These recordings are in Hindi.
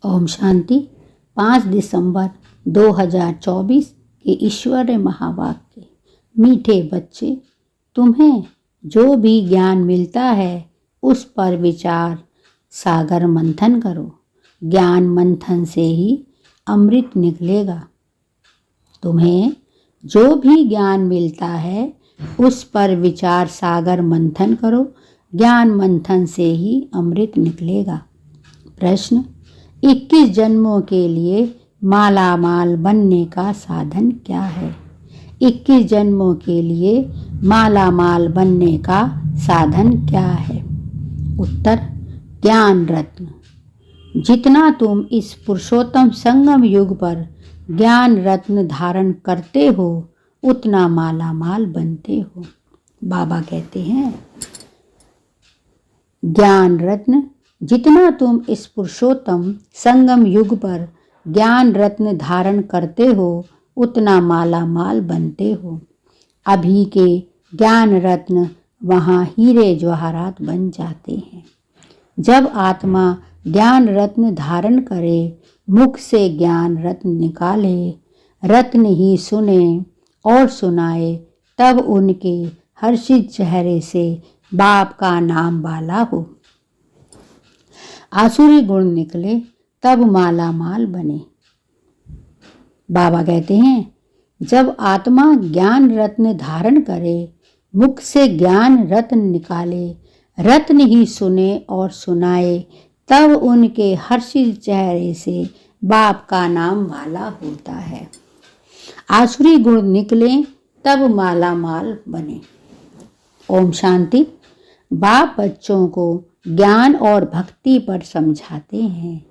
ओम शांति। 5 दिसंबर 2024 के ईश्वरीय महावाक्य। मीठे बच्चे, तुम्हें जो भी ज्ञान मिलता है उस पर विचार सागर मंथन करो। ज्ञान मंथन से ही अमृत निकलेगा। तुम्हें जो भी ज्ञान मिलता है उस पर विचार सागर मंथन करो। ज्ञान मंथन से ही अमृत निकलेगा। प्रश्न: 21 जन्मों के लिए माला माल बनने का साधन क्या है? 21 जन्मों के लिए माला माल बनने का साधन क्या है? उत्तर: ज्ञान रत्न। जितना तुम इस पुरुषोत्तम संगम युग पर ज्ञान रत्न धारण करते हो उतना माला माल बनते हो। बाबा कहते हैं, ज्ञान रत्न, जितना तुम इस पुरुषोत्तम संगम युग पर ज्ञान रत्न धारण करते हो उतना माला माल बनते हो। अभी के ज्ञान रत्न वहाँ हीरे जवाहरात बन जाते हैं। जब आत्मा ज्ञान रत्न धारण करे, मुख से ज्ञान रत्न निकाले, रत्न ही सुने और सुनाए, तब उनके हर्षित चेहरे से बाप का नाम वाला हो। आसुरी गुण निकले तब माला माल बने। बाबा कहते हैं, जब आत्मा ज्ञान रत्न धारण करे, मुख से ज्ञान रत्न निकाले, रत्न ही सुने और सुनाए, तब उनके हर्षित चेहरे से बाप का नाम वाला होता है। आसुरी गुण निकले तब माला माल बने। ओम शांति। बाप बच्चों को ज्ञान और भक्ति पर समझाते हैं।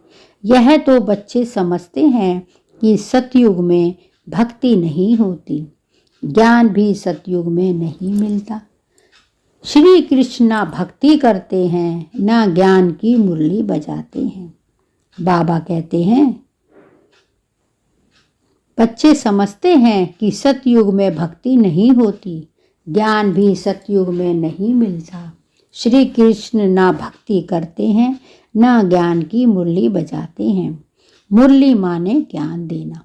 यह तो बच्चे समझते हैं कि सतयुग में भक्ति नहीं होती, ज्ञान भी सतयुग में नहीं मिलता। श्री कृष्ण ना भक्ति करते हैं ना ज्ञान की मुरली बजाते हैं। बाबा कहते हैं, बच्चे समझते हैं कि सतयुग में भक्ति नहीं होती, ज्ञान भी सतयुग में नहीं मिलता। श्री कृष्ण ना भक्ति करते हैं ना ज्ञान की मुरली बजाते हैं। मुरली माने ज्ञान देना।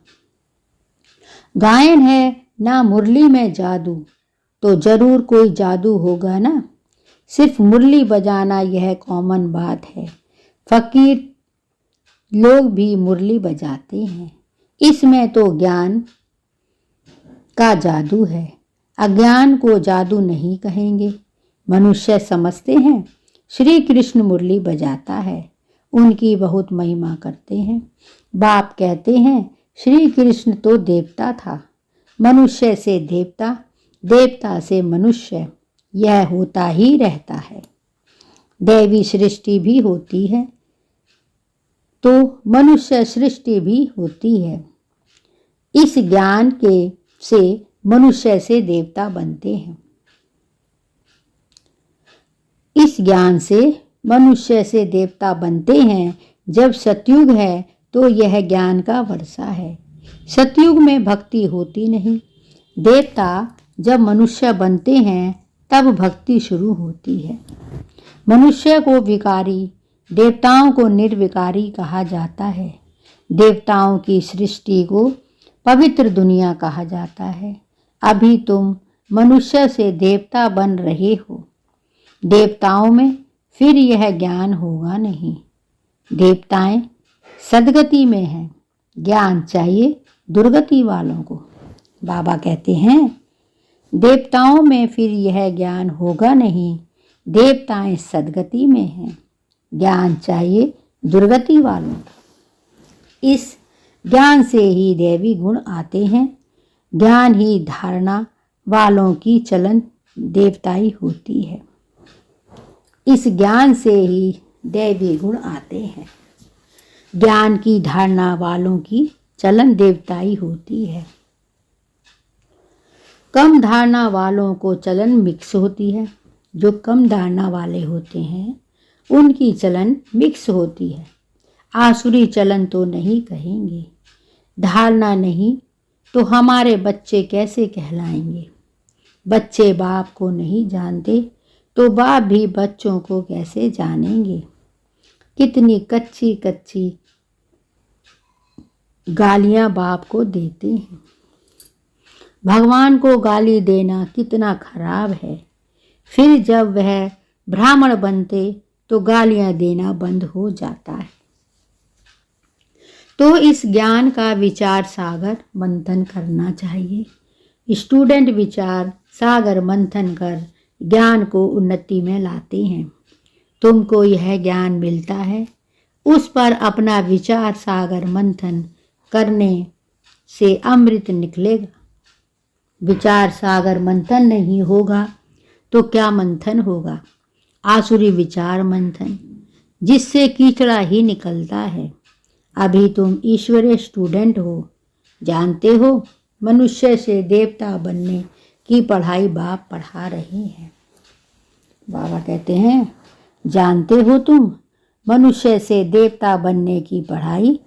गायन है ना मुरली में जादू, तो जरूर कोई जादू होगा ना। सिर्फ मुरली बजाना यह कॉमन बात है। फकीर लोग भी मुरली बजाते हैं। इसमें तो ज्ञान का जादू है। अज्ञान को जादू नहीं कहेंगे। मनुष्य समझते हैं श्री कृष्ण मुरली बजाता है, उनकी बहुत महिमा करते हैं। बाप कहते हैं, श्री कृष्ण तो देवता था, मनुष्य से देवता, देवता से मनुष्य, यह होता ही रहता है। दैवी सृष्टि भी होती है तो मनुष्य सृष्टि भी होती है। इस ज्ञान के से मनुष्य से देवता बनते हैं। इस ज्ञान से मनुष्य से देवता बनते हैं। जब सतयुग है तो यह ज्ञान का वर्षा है। सतयुग में भक्ति होती नहीं। देवता जब मनुष्य बनते हैं तब भक्ति शुरू होती है। मनुष्य को विकारी, देवताओं को निर्विकारी कहा जाता है। देवताओं की सृष्टि को पवित्र दुनिया कहा जाता है। अभी तुम मनुष्य से देवता बन रहे हो। देवताओं में फिर यह ज्ञान होगा नहीं। देवताएं सदगति में हैं, ज्ञान चाहिए दुर्गति वालों को। बाबा कहते हैं, देवताओं में फिर यह ज्ञान होगा नहीं। देवताएं सदगति में हैं, ज्ञान चाहिए दुर्गति वालों को। इस ज्ञान से ही दैवी गुण आते हैं। ज्ञान ही धारणा वालों की चलन देवताई होती है। इस ज्ञान से ही दैवी गुण आते हैं। ज्ञान की धारणा वालों की चलन देवताई होती है। कम धारणा वालों को चलन मिक्स होती है। जो कम धारणा वाले होते हैं उनकी चलन मिक्स होती है। आसुरी चलन तो नहीं कहेंगे। धारणा नहीं तो हमारे बच्चे कैसे कहलाएंगे? बच्चे बाप को नहीं जानते तो बाप भी बच्चों को कैसे जानेंगे? कितनी कच्ची कच्ची गालियां बाप को देते हैं। भगवान को गाली देना कितना खराब है। फिर जब वह ब्राह्मण बनते तो गालियां देना बंद हो जाता है। तो इस ज्ञान का विचार सागर मंथन करना चाहिए। स्टूडेंट विचार सागर मंथन कर ज्ञान को उन्नति में लाते हैं। तुमको यह ज्ञान मिलता है, उस पर अपना विचार सागर मंथन करने से अमृत निकलेगा। विचार सागर मंथन नहीं होगा तो क्या मंथन होगा? आसुरी विचार मंथन, जिससे कीचड़ा ही निकलता है। अभी तुम ईश्वरीय स्टूडेंट हो, जानते हो मनुष्य से देवता बनने की पढ़ाई बाप पढ़ा रहे हैं। बाबा कहते हैं, जानते हो तुम मनुष्य से देवता बनने की पढ़ाई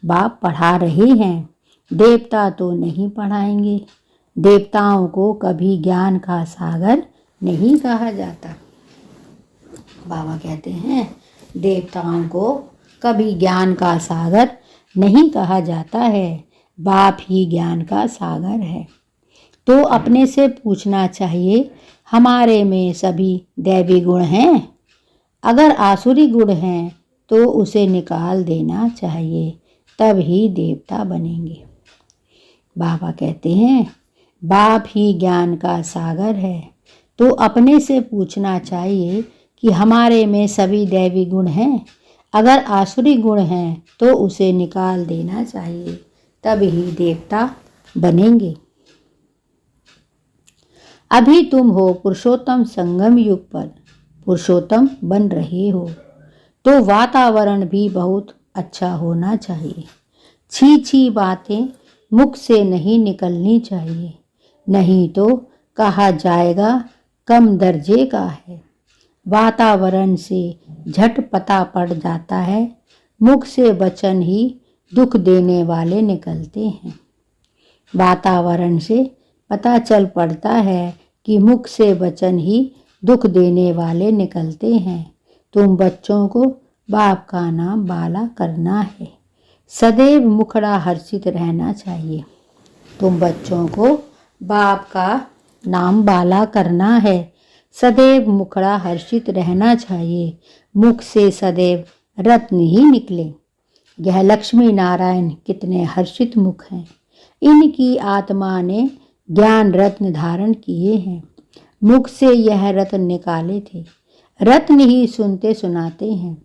बाप पढ़ा रहे हैं। देवता तो नहीं पढ़ाएंगे। देवताओं को कभी ज्ञान का सागर नहीं कहा जाता। बाबा कहते हैं, देवताओं को कभी ज्ञान का सागर नहीं कहा जाता है। बाप ही ज्ञान का सागर है। तो अपने से पूछना चाहिए, हमारे में सभी दैवी गुण हैं? अगर आसुरी गुण हैं तो उसे निकाल देना चाहिए, तब ही देवता बनेंगे। बाबा कहते हैं, बाप ही ज्ञान का सागर है। तो अपने से पूछना चाहिए कि हमारे में सभी दैवी गुण हैं? अगर आसुरी गुण हैं तो उसे निकाल देना चाहिए, तब ही देवता बनेंगे। अभी तुम हो पुरुषोत्तम संगम युग पर पुरुषोत्तम बन रहे हो, तो वातावरण भी बहुत अच्छा होना चाहिए। छी छी बातें मुख से नहीं निकलनी चाहिए, नहीं तो कहा जाएगा कम दर्जे का है। वातावरण से झट पता पड़ जाता है। मुख से वचन ही दुख देने वाले निकलते हैं। वातावरण से पता चल पड़ता है कि मुख से वचन ही दुख देने वाले निकलते हैं। तुम बच्चों को बाप का नाम बाला करना है। सदैव मुखड़ा हर्षित रहना चाहिए। तुम बच्चों को बाप का नाम बाला करना है। सदैव मुखड़ा हर्षित रहना चाहिए। मुख से सदैव रत्न ही निकले। यह लक्ष्मी नारायण कितने हर्षित मुख हैं। इनकी आत्मा ने ज्ञान रत्न धारण किए हैं। मुख से यह रत्न निकाले थे। रत्न ही सुनते सुनाते हैं।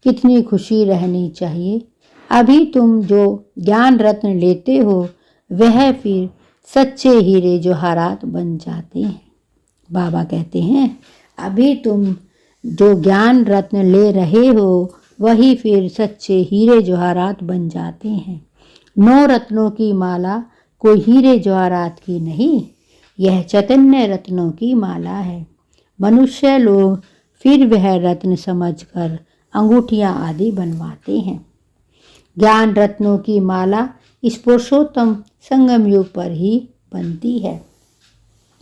कितनी खुशी रहनी चाहिए। अभी तुम जो ज्ञान रत्न लेते हो वह फिर सच्चे हीरे जवाहरात बन जाते हैं। बाबा कहते हैं, अभी तुम जो ज्ञान रत्न ले रहे हो वही फिर सच्चे हीरे जवाहरात बन जाते हैं। 9 रत्नों की माला कोई हीरे जवाहरात की नहीं, यह चैतन्य रत्नों की माला है। मनुष्य लोग फिर वह रत्न समझकर अंगूठियां आदि बनवाते हैं। ज्ञान रत्नों की माला इस पुरुषोत्तम संगम युग पर ही बनती है।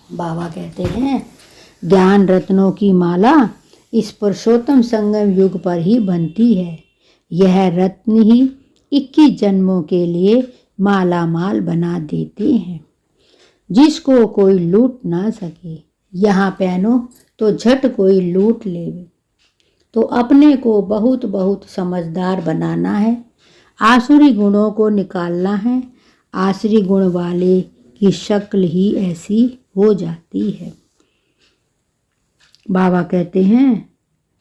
बाबा कहते हैं, ज्ञान रत्नों की माला इस पुरुषोत्तम संगम युग पर ही बनती है। यह रत्न ही 21 जन्मों के लिए माला माल बना देते हैं, जिसको कोई लूट ना सके। यहाँ पहनो तो झट कोई लूट लेवे। तो अपने को बहुत बहुत समझदार बनाना है। आसुरी गुणों को निकालना है। आसुरी गुण वाले की शक्ल ही ऐसी हो जाती है। बाबा कहते हैं,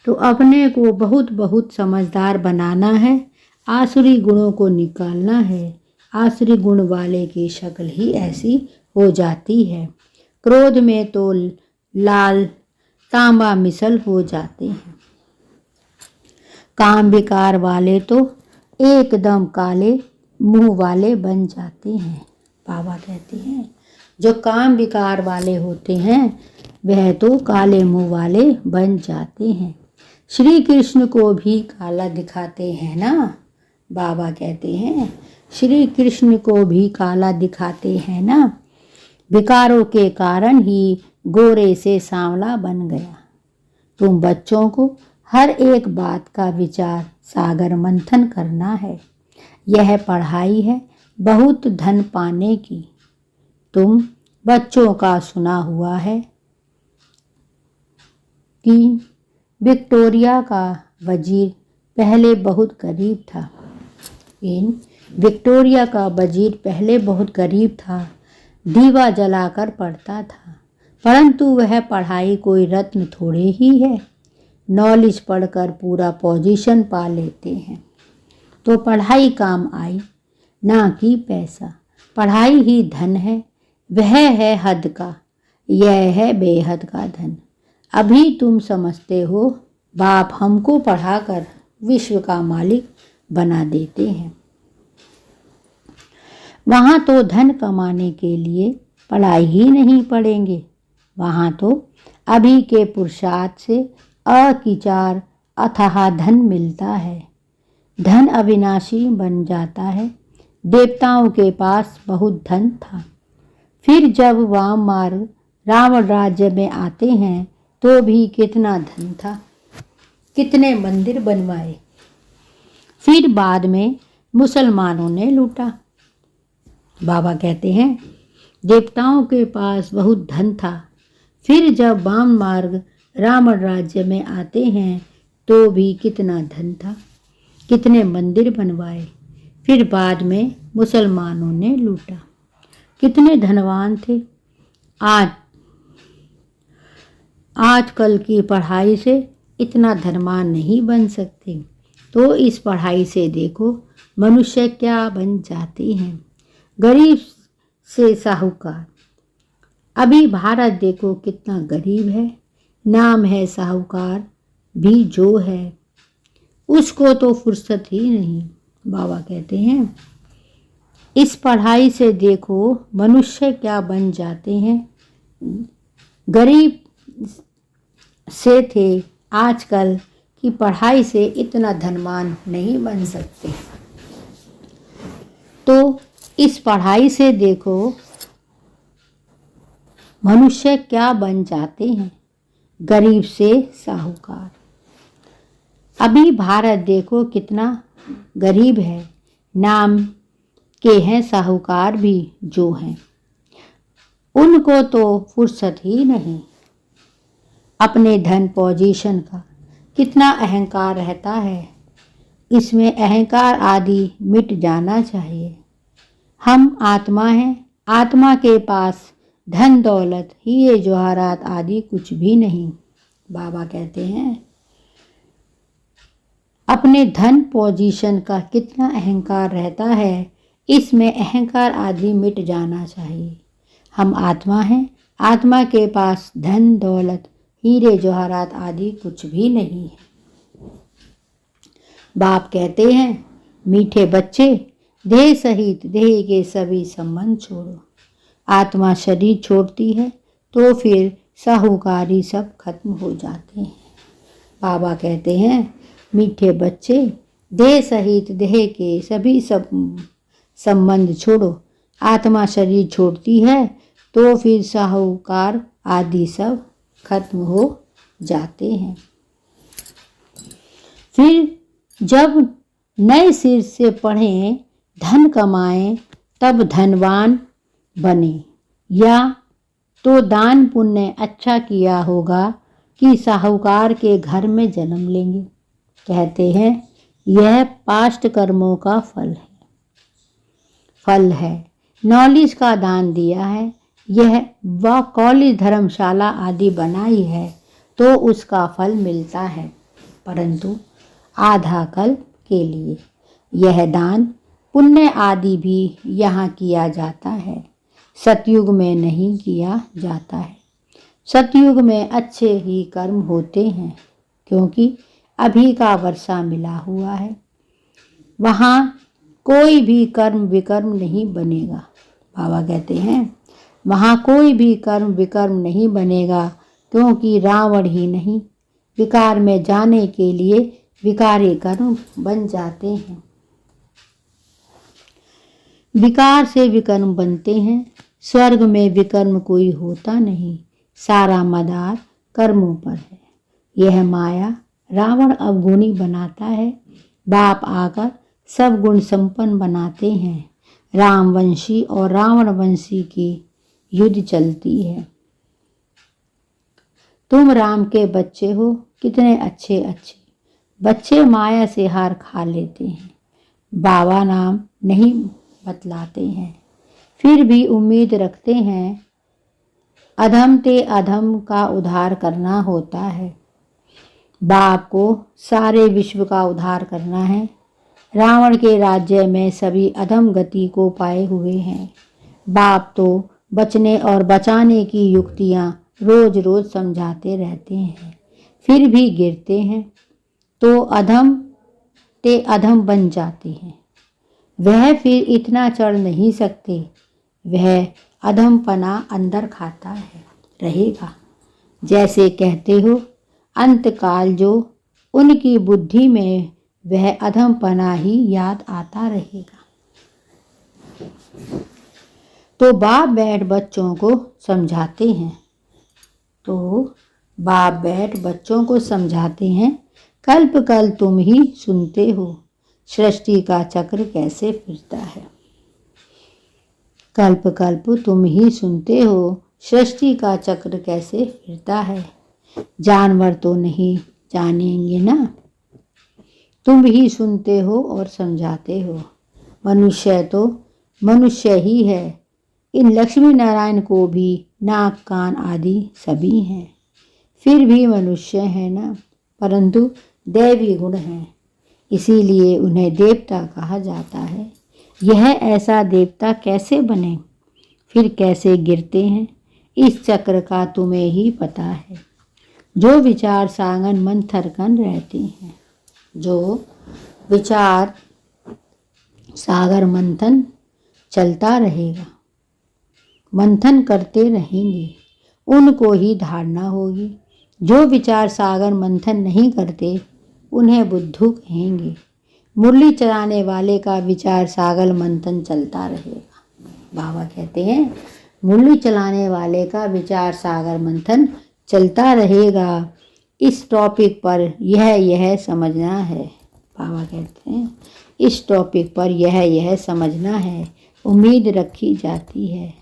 तो अपने को बहुत बहुत समझदार बनाना है। आसुरी गुणों को निकालना है। आसुरी गुण वाले की शक्ल ही ऐसी हो जाती है। क्रोध में तो लाल तांबा मिसल हो जाते हैं। काम विकार वाले तो एकदम काले मुंह वाले बन जाते हैं। बाबा कहते हैं, जो काम विकार वाले होते हैं वह तो काले मुंह वाले बन जाते हैं। श्री कृष्ण को भी काला दिखाते हैं ना। बाबा कहते हैं, श्री कृष्ण को भी काला दिखाते हैं ना। विकारों के कारण ही गोरे से सांवला बन गया। तुम बच्चों को हर एक बात का विचार सागर मंथन करना है। यह पढ़ाई है। बहुत धन पाने की। तुम बच्चों का सुना हुआ है कि विक्टोरिया का वजीर पहले बहुत गरीब था। विक्टोरिया का वजीर पहले बहुत गरीब था, दीवा जलाकर पढ़ता था, परंतु वह पढ़ाई कोई रत्न थोड़े ही है। नॉलेज पढ़कर पूरा पोजीशन पा लेते हैं। तो पढ़ाई काम आई, ना कि पैसा। पढ़ाई ही धन है, वह है हद का, यह है बेहद का धन। अभी तुम समझते हो बाप हमको पढ़ाकर विश्व का मालिक बना देते हैं। वहाँ तो धन कमाने के लिए पढ़ाई ही नहीं पढ़ेंगे, वहाँ तो अभी के पुरुषार्थ से अकिचार अथाह धन मिलता है। धन अविनाशी बन जाता है। देवताओं के पास बहुत धन था, फिर जब वाम मार्ग रावण राज्य में आते हैं तो भी कितना धन था, कितने मंदिर बनवाए, फिर बाद में मुसलमानों ने लूटा। बाबा कहते हैं देवताओं के पास बहुत धन था, फिर जब वाम मार्ग रावण राज्य में आते हैं तो भी कितना धन था, कितने मंदिर बनवाए, फिर बाद में मुसलमानों ने लूटा। कितने धनवान थे। आजकल की पढ़ाई से इतना धनवान नहीं बन सकते। तो इस पढ़ाई से देखो मनुष्य क्या बन जाते हैं, गरीब से साहूकार। अभी भारत देखो कितना गरीब है, नाम है साहूकार भी जो है, उसको तो फुर्सत ही नहीं। बाबा कहते हैं इस पढ़ाई से देखो मनुष्य क्या बन जाते हैं, गरीब से थे, आजकल की पढ़ाई से इतना धनवान नहीं बन सकते। तो इस पढ़ाई से देखो मनुष्य क्या बन जाते हैं, गरीब से साहूकार। अभी भारत देखो कितना गरीब है, नाम के हैं साहूकार भी जो हैं, उनको तो फुर्सत ही नहीं। अपने धन पोजीशन का कितना अहंकार रहता है, इसमें अहंकार आदि मिट जाना चाहिए। हम आत्मा हैं, आत्मा के पास धन दौलत हीरे जवाहरात आदि कुछ भी नहीं। बाबा कहते हैं अपने धन पोजीशन का कितना अहंकार रहता है, इसमें अहंकार आदि मिट जाना चाहिए। हम आत्मा हैं, आत्मा के पास धन दौलत हीरे जवाहरात आदि कुछ भी नहीं है। बाप कहते हैं मीठे बच्चे, देह सहित देह के सभी संबंध छोड़ो। आत्मा शरीर छोड़ती है तो फिर साहूकारी सब खत्म हो जाते हैं। बाबा कहते हैं मीठे बच्चे, देह सहित देह के सभी सब संबंध छोड़ो। आत्मा शरीर छोड़ती है तो फिर साहूकार आदि सब खत्म हो जाते हैं। फिर जब नए सिर से पढ़ें, धन कमाएं, तब धनवान बने, या तो दान पुण्य अच्छा किया होगा कि साहूकार के घर में जन्म लेंगे। कहते हैं यह पास्ट कर्मों का फल है। नॉलेज का दान दिया है, यह व कॉलेज धर्मशाला आदि बनाई है तो उसका फल मिलता है, परंतु आधा कल के लिए। यह दान पुण्य आदि भी यहाँ किया जाता है, सतयुग में नहीं किया जाता है। सतयुग में अच्छे ही कर्म होते हैं, क्योंकि अभी का वर्षा मिला हुआ है, वहाँ कोई भी कर्म विकर्म नहीं बनेगा। बाबा कहते हैं वहाँ कोई भी कर्म विकर्म नहीं बनेगा, क्योंकि रावण ही नहीं, विकार में जाने के लिए विकारी कर्म बन जाते हैं। विकार से विकर्म बनते हैं, स्वर्ग में विकर्म कोई होता नहीं, सारा मदार कर्मों पर है। यह माया रावण अवगुणी बनाता है, बाप आकर सब गुण संपन्न बनाते हैं। रामवंशी और रावणवंशी की युद्ध चलती है। तुम राम के बच्चे हो, कितने अच्छे अच्छे। बच्चे माया से हार खा लेते हैं, बाबा नाम नहीं बतलाते हैं, फिर भी उम्मीद रखते हैं। अधम ते अधम का उद्धार करना होता है। बाप को सारे विश्व का उद्धार करना है। रावण के राज्य में सभी अधम गति को पाए हुए हैं। बाप तो बचने और बचाने की युक्तियां रोज रोज समझाते रहते हैं, फिर भी गिरते हैं तो अधम ते अधम बन जाते हैं। वह फिर इतना चढ़ नहीं सकते। वह अधमपना अंदर खाता है रहेगा। जैसे कहते हो अंतकाल जो, उनकी बुद्धि में वह अधमपना ही याद आता रहेगा। तो बाप बैठ बच्चों को समझाते हैं कल्प कल तुम ही सुनते हो सृष्टि का चक्र कैसे फिरता है। कल्प कल्प तुम ही सुनते हो सृष्टि का चक्र कैसे फिरता है। जानवर तो नहीं जानेंगे ना, तुम ही सुनते हो और समझाते हो। मनुष्य तो मनुष्य ही है। इन लक्ष्मी नारायण को भी नाक कान आदि सभी हैं, फिर भी मनुष्य है ना, परंतु दैवी गुण हैं, इसीलिए उन्हें देवता कहा जाता है। यह ऐसा देवता कैसे बने, फिर कैसे गिरते हैं, इस चक्र का तुम्हें ही पता है। जो विचार सागर मंथरकन रहते हैं, जो विचार सागर मंथन चलता रहेगा, मंथन करते रहेंगे, उनको ही धारणा होगी। जो विचार सागर मंथन नहीं करते उन्हें बुद्धू कहेंगे। मुरली चलाने वाले का विचार सागर मंथन चलता रहेगा। बाबा कहते हैं मुरली चलाने वाले का विचार सागर मंथन चलता रहेगा। इस टॉपिक पर यह समझना है। बाबा कहते हैं इस टॉपिक पर यह समझना है। उम्मीद रखी जाती है।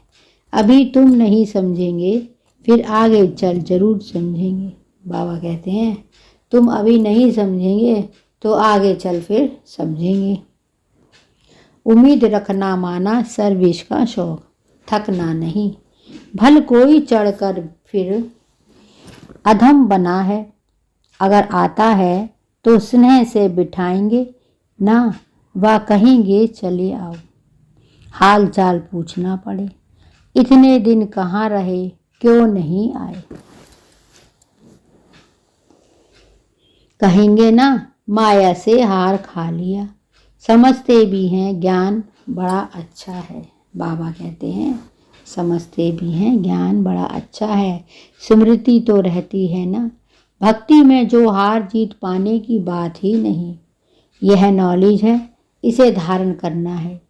अभी तुम नहीं समझेंगे, फिर आगे चल जरूर समझेंगे। बाबा कहते हैं तुम अभी नहीं समझेंगे तो आगे चल फिर समझेंगे। उम्मीद रखना माना सर्विस का शौक, थकना नहीं। भल कोई चढ़कर फिर अधम बना है, अगर आता है तो स्नेह से बिठाएंगे ना, वा कहेंगे चले आओ। हाल चाल पूछना पड़े, इतने दिन कहाँ रहे, क्यों नहीं आए। कहेंगे ना माया से हार खा लिया। समझते भी हैं ज्ञान बड़ा अच्छा है। बाबा कहते हैं समझते भी हैं ज्ञान बड़ा अच्छा है, स्मृति तो रहती है ना। भक्ति में जो हार जीत पाने की बात ही नहीं। यह नॉलेज है, इसे धारण करना है।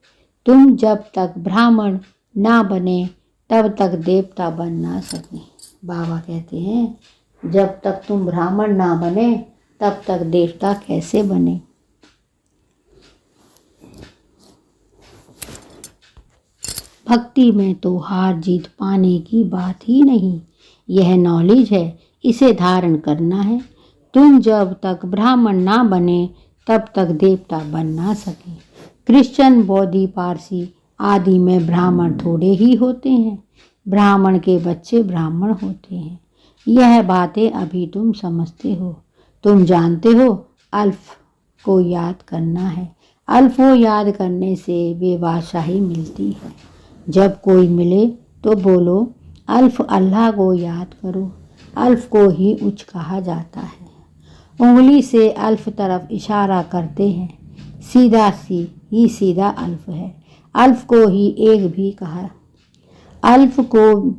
तुम जब तक ब्राह्मण ना बने तब तक देवता बन ना सके। बाबा कहते हैं जब तक तुम ब्राह्मण ना बने तब तक देवता कैसे बने। भक्ति में तो हार जीत पाने की बात ही नहीं। यह नॉलेज है, इसे धारण करना है। तुम जब तक ब्राह्मण ना बने तब तक देवता बन ना सके। क्रिश्चियन, बौद्धि, पारसी आदि में ब्राह्मण थोड़े ही होते हैं। ब्राह्मण के बच्चे ब्राह्मण होते हैं। यह बातें अभी तुम समझते हो। तुम जानते हो अल्फ को याद करना है। अल्फ को याद करने से बेबादशाही मिलती है। जब कोई मिले तो बोलो अल्फ अल्लाह को याद करो। अल्फ को ही उच्च कहा जाता है। उंगली से अल्फ तरफ इशारा करते हैं। सीधा सी ही सीधा अल्फ है। अल्फ को ही एक भी कहा अल्फ को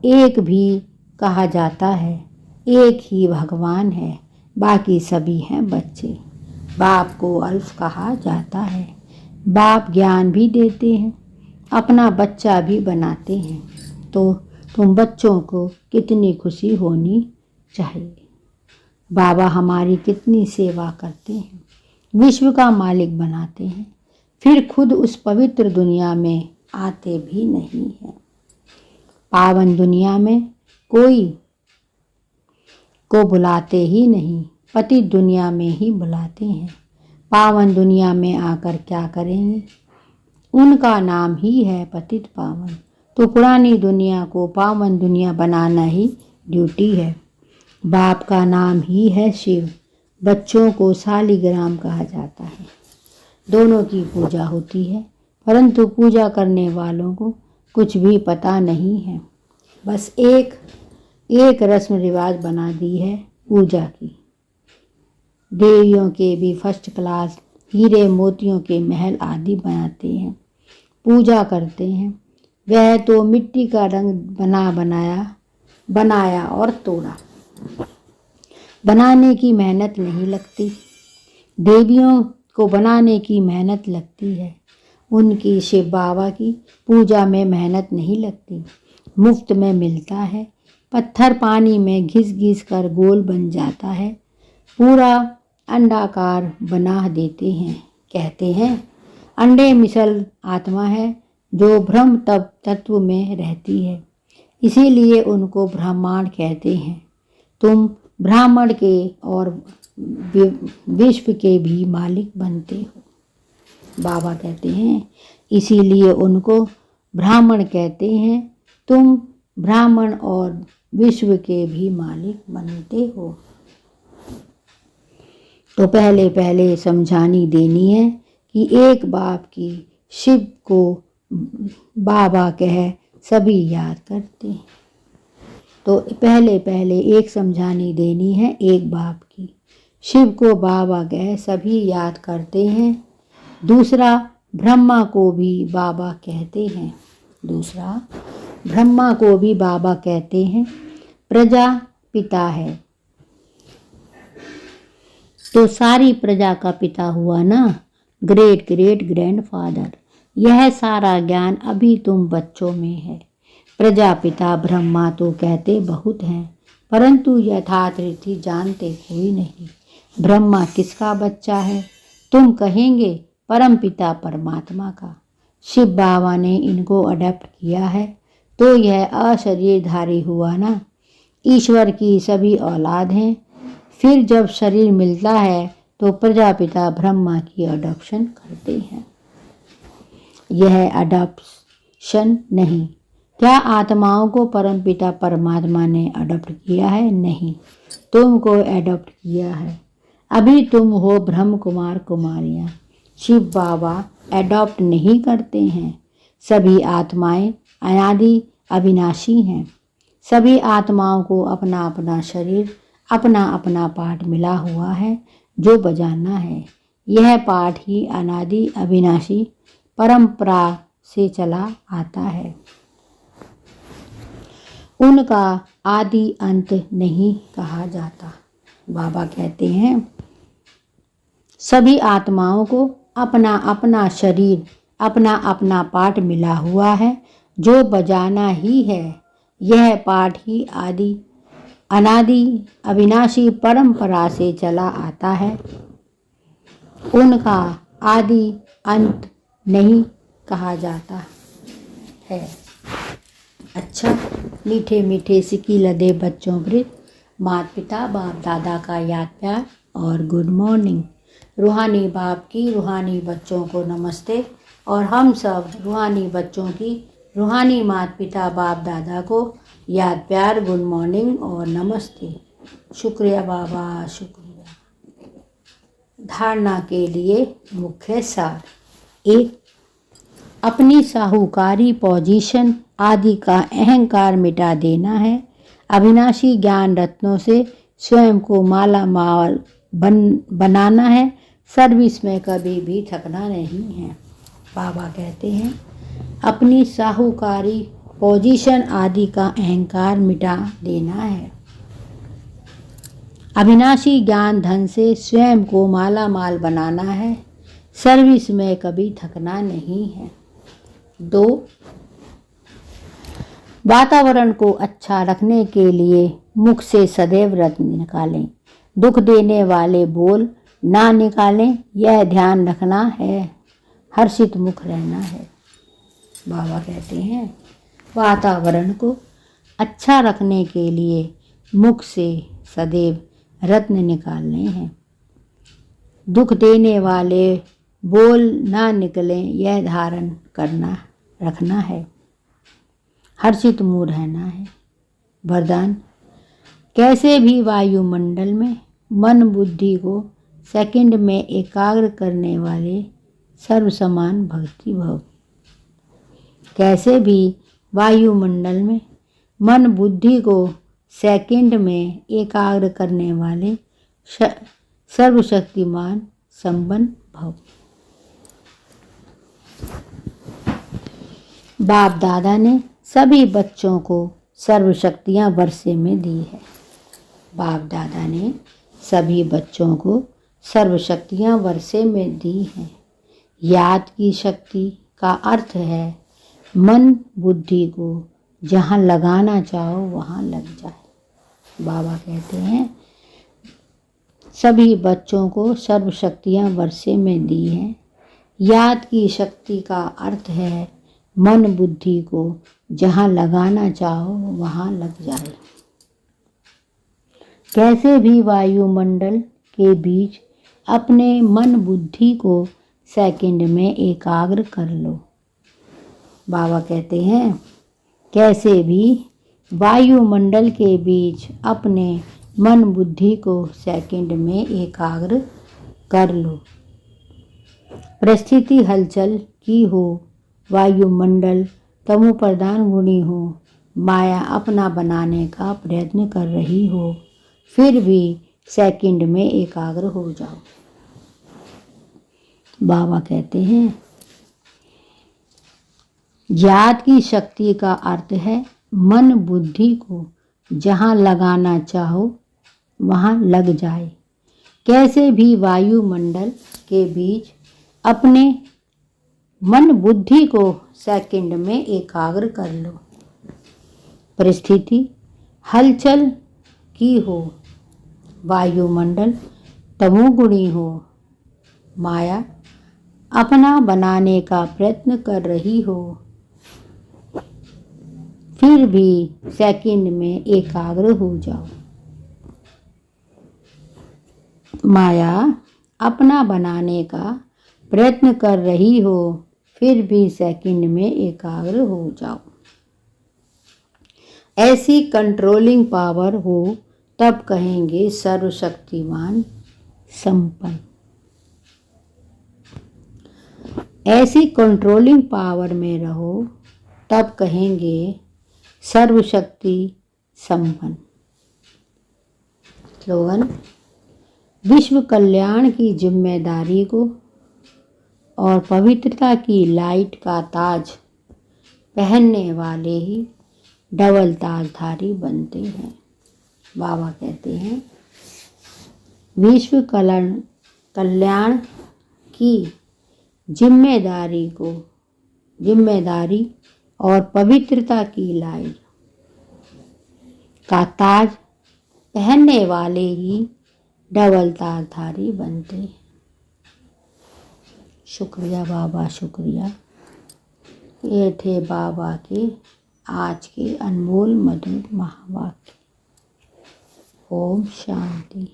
एक भी कहा जाता है। एक ही भगवान है, बाकी सभी हैं बच्चे। बाप को अल्फ कहा जाता है। बाप ज्ञान भी देते हैं, अपना बच्चा भी बनाते हैं। तो तुम बच्चों को कितनी खुशी होनी चाहिए। बाबा हमारी कितनी सेवा करते हैं, विश्व का मालिक बनाते हैं। फिर खुद उस पवित्र दुनिया में आते भी नहीं हैं। पावन दुनिया में कोई को बुलाते ही नहीं, पतित दुनिया में ही बुलाते हैं। पावन दुनिया में आकर क्या करेंगे? उनका नाम ही है पतित पावन। तो पुरानी दुनिया को पावन दुनिया बनाना ही ड्यूटी है। बाप का नाम ही है शिव, बच्चों को शालिग्राम कहा जाता है। दोनों की पूजा होती है, परंतु पूजा करने वालों को कुछ भी पता नहीं है। बस एक रस्म रिवाज बना दी है पूजा की। देवियों के भी फर्स्ट क्लास हीरे मोतियों के महल आदि बनाते हैं, पूजा करते हैं। वह तो मिट्टी का रंग बनाया और तोड़ा। बनाने की मेहनत नहीं लगती। देवियों को बनाने की मेहनत लगती है। उनकी शिव बाबा की पूजा में मेहनत नहीं लगती, मुफ्त में मिलता है। पत्थर पानी में घिस घिस कर गोल बन जाता है, पूरा अंडाकार बना देते हैं। कहते हैं अंडे मिसल आत्मा है जो ब्रह्म तत्व में रहती है, इसीलिए उनको ब्रह्मांड कहते हैं। तुम ब्राह्मण के और विश्व के भी मालिक बनते हो। बाबा कहते हैं इसीलिए उनको ब्राह्मण कहते हैं। तुम ब्राह्मण और विश्व के भी मालिक बनते हो। तो पहले समझानी देनी है कि एक बाप की शिव को बाबा कह सभी याद करते हैं। तो पहले एक समझानी देनी है एक बाप की, शिव को बाबा कह सभी याद करते हैं। दूसरा, ब्रह्मा को भी बाबा कहते हैं। ब्रह्मा को भी बाबा कहते हैं। प्रजा पिता है तो सारी प्रजा का पिता हुआ ना, ग्रेट ग्रैंडफादर। यह सारा ज्ञान अभी तुम बच्चों में है। प्रजापिता ब्रह्मा तो कहते बहुत हैं, परंतु यथार्थ रीति जानते कोई नहीं। ब्रह्मा किसका बच्चा है? तुम कहेंगे परमपिता परमात्मा का। शिव बाबा ने इनको अडॉप्ट किया है, तो यह अशरीरधारी हुआ ना। ईश्वर की सभी औलाद हैं। फिर जब शरीर मिलता है तो प्रजापिता ब्रह्मा की अडॉप्शन करते हैं। यह अडॉप्शन नहीं। क्या आत्माओं को परमपिता परमात्मा ने अडॉप्ट किया है? नहीं, तुमको अडॉप्ट किया है। अभी तुम हो ब्रह्म कुमार कुमारियाँ। शिव बाबा अडॉप्ट नहीं करते हैं। सभी आत्माएं अनादि अविनाशी हैं। सभी आत्माओं को अपना अपना शरीर, अपना अपना पाठ मिला हुआ है जो बजाना है। यह पाठ ही अनादि अविनाशी परंपरा से चला आता है। उनका आदि अंत नहीं कहा जाता। बाबा कहते हैं सभी आत्माओं को अपना अपना शरीर, अपना अपना पाठ मिला हुआ है जो बजाना ही है। यह पाठ ही आदि अनादि अविनाशी परंपरा से चला आता है। उनका आदि अंत नहीं कहा जाता है। अच्छा, मीठे मीठे सिक्की लदे बच्चों वृत्त, माता पिता बाप दादा का याद प्यार और गुड मॉर्निंग। रूहानी बाप की रूहानी बच्चों को नमस्ते, और हम सब रूहानी बच्चों की रूहानी माता पिता बाप दादा को याद प्यार, गुड मॉर्निंग और नमस्ते। शुक्रिया बाबा, शुक्रिया। धारणा के लिए मुख्य सार। 1, अपनी साहूकारी पोजीशन आदि का अहंकार मिटा देना है। अविनाशी ज्ञान रत्नों से स्वयं को माला माल बनाना है। सर्विस में कभी भी थकना नहीं है। बाबा कहते हैं अपनी साहूकारी पोजीशन आदि का अहंकार मिटा देना है। अविनाशी ज्ञान धन से स्वयं को माला माल बनाना है। सर्विस में कभी थकना नहीं है। 2, वातावरण को अच्छा रखने के लिए मुख से सदैव रत्न निकालें। दुख देने वाले बोल ना निकालें, यह ध्यान रखना है। हर्षित मुख रहना है। बाबा कहते हैं वातावरण को अच्छा रखने के लिए मुख से सदैव रत्न निकालने हैं। दुख देने वाले बोल ना निकलें, यह धारण करना रखना है। हर्षित मुँह रहना है। वरदान, कैसे भी वायुमंडल में मन बुद्धि को सेकंड में एकाग्र करने वाले सर्वसमान भक्ति भव। कैसे भी वायुमंडल में मन बुद्धि को सेकंड में एकाग्र करने वाले सर्वशक्तिमान संपन्न भव। बाप दादा ने सभी बच्चों को सर्वशक्तियाँ वर्षे में दी है। बाप दादा ने सभी बच्चों को सर्वशक्तियाँ वर्षे में दी हैं। याद की शक्ति का अर्थ है मन बुद्धि को जहाँ लगाना चाहो वहाँ लग जाए। बाबा कहते हैं सभी बच्चों को सर्वशक्तियाँ वर्षे में दी हैं। याद की शक्ति का अर्थ है मन बुद्धि को जहाँ लगाना चाहो वहाँ लग जाए। कैसे भी वायुमंडल के बीच अपने मन बुद्धि को सेकंड में एकाग्र कर लो। बाबा कहते हैं कैसे भी वायुमंडल के बीच अपने मन बुद्धि को सेकंड में एकाग्र कर लो। परिस्थिति हलचल की हो, वायुमंडल तमो प्रधान गुणी हो, माया अपना बनाने का प्रयत्न कर रही हो, फिर भी सेकंड में एकाग्र हो जाओ। बाबा कहते हैं याद की शक्ति का अर्थ है मन बुद्धि को जहाँ लगाना चाहो वहाँ लग जाए। कैसे भी वायुमंडल के बीच अपने मन बुद्धि को सेकंड में एकाग्र कर लो। परिस्थिति हलचल की हो, वायुमंडल तमोगुणी हो, माया अपना बनाने का प्रयत्न कर रही हो, फिर भी सेकंड में एकाग्र हो जाओ। माया अपना बनाने का प्रयत्न कर रही हो, फिर भी सेकंड में एकाग्र हो जाओ। ऐसी कंट्रोलिंग पावर हो तब कहेंगे सर्वशक्तिमान संपन्न। ऐसी कंट्रोलिंग पावर में रहो तब कहेंगे सर्वशक्ति संपन्न। स्लोगन, विश्व कल्याण की जिम्मेदारी को और पवित्रता की लाइट का ताज पहनने वाले ही डबल ताजधारी बनते हैं। बाबा कहते हैं विश्व कल्याण की जिम्मेदारी और पवित्रता की लाइट का ताज पहनने वाले ही डबल ताजधारी बनते हैं। शुक्रिया बाबा, शुक्रिया। ये थे बाबा के आज के अनमोल मधुर महावाक्य। ओम शांति।